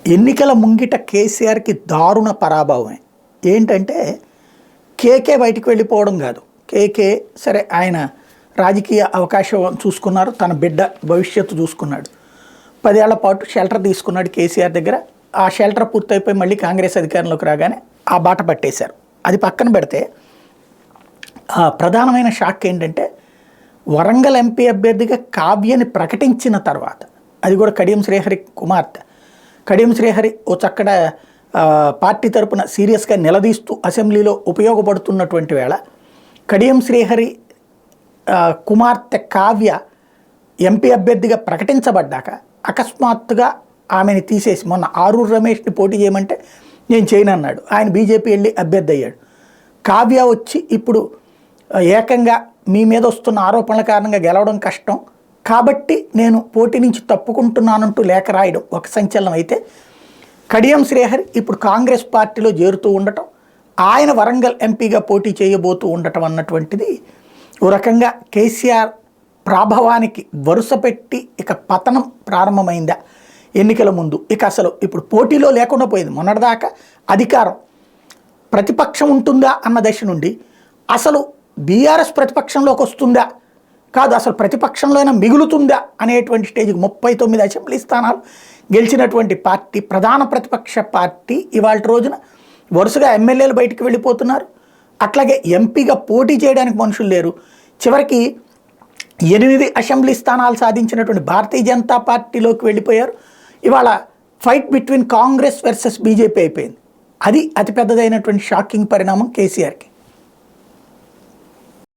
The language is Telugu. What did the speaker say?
ఎన్నికల ముంగిట కేసీఆర్కి దారుణ పరాభవమే. ఏంటంటే కేకే బయటికి వెళ్ళిపోవడం కాదు. కేకే సరే ఆయన రాజకీయ అవకాశం చూసుకున్నారు, తన బిడ్డ భవిష్యత్తు చూసుకున్నాడు. 10 ఏళ్ల పాటు షెల్టర్ తీసుకున్నాడు కేసీఆర్ దగ్గర. ఆ షెల్టర్ పూర్తయిపోయి మళ్ళీ కాంగ్రెస్ అధికారంలోకి రాగానే ఆ బాట పట్టేశారు. అది పక్కన పెడితే ప్రధానమైన షాక్ ఏంటంటే వరంగల్ ఎంపీ అభ్యర్థిగా కావ్యని ప్రకటించిన తర్వాత, అది కూడా కడియం శ్రీహరి కుమార్తె, కడియం శ్రీహరి ఓ చక్కడ పార్టీ తరపున సీరియస్గా నిలదీస్తూ అసెంబ్లీలో ఉపయోగపడుతున్నటువంటి వేళ కడియం శ్రీహరి కుమార్తె కావ్య ఎంపీ అభ్యర్థిగా ప్రకటించబడ్డాక అకస్మాత్తుగా ఆమెను తీసేసి మొన్న ఆరూరు రమేష్ని పోటీ చేయమంటే నేను చేయను అన్నాడు. ఆయన బీజేపీ వెళ్ళి అభ్యర్థి అయ్యాడు. కావ్య వచ్చి ఇప్పుడు ఏకంగా మీ మీద వస్తున్న ఆరోపణల కారణంగా గెలవడం కష్టం కాబట్టి నేను పోటీ నుంచి తప్పుకుంటున్నానంటూ లేఖ రాయడం ఒక సంచలనం అయితే, కడియం శ్రీహరి ఇప్పుడు కాంగ్రెస్ పార్టీలో చేరుతూ ఉండటం, ఆయన వరంగల్ ఎంపీగా పోటీ చేయబోతూ ఉండటం అన్నటువంటిది ఓ రకంగా కేసీఆర్ ప్రాభవానికి వరుస పెట్టి ఇక పతనం ప్రారంభమైందా ఎన్నికల ముందు. ఇక అసలు ఇప్పుడు పోటీలో లేకుండా పోయింది. మొన్నటిదాకా అధికారం ప్రతిపక్షం ఉంటుందా అన్న దశ నుండి అసలు బీఆర్ఎస్ ప్రతిపక్షంలోకి వస్తుందా కాదు, అసలు ప్రతిపక్షంలోనే మిగులుతుందా అనేటువంటి స్టేజ్కి 39 అసెంబ్లీ స్థానాలు గెలిచినటువంటి పార్టీ, ప్రధాన ప్రతిపక్ష పార్టీ ఇవాళ రోజున వరుసగా ఎమ్మెల్యేలు బయటికి వెళ్ళిపోతున్నారు. అట్లాగే ఎంపీగా పోటీ చేయడానికి మనుషులు లేరు. చివరికి 8 అసెంబ్లీ స్థానాలు సాధించినటువంటి భారతీయ జనతా పార్టీలోకి వెళ్ళిపోయారు. ఇవాళ fight between Congress versus BJP అయిపోయింది. అది అతిపెద్దదైనటువంటి షాకింగ్ పరిణామం కేసీఆర్కి.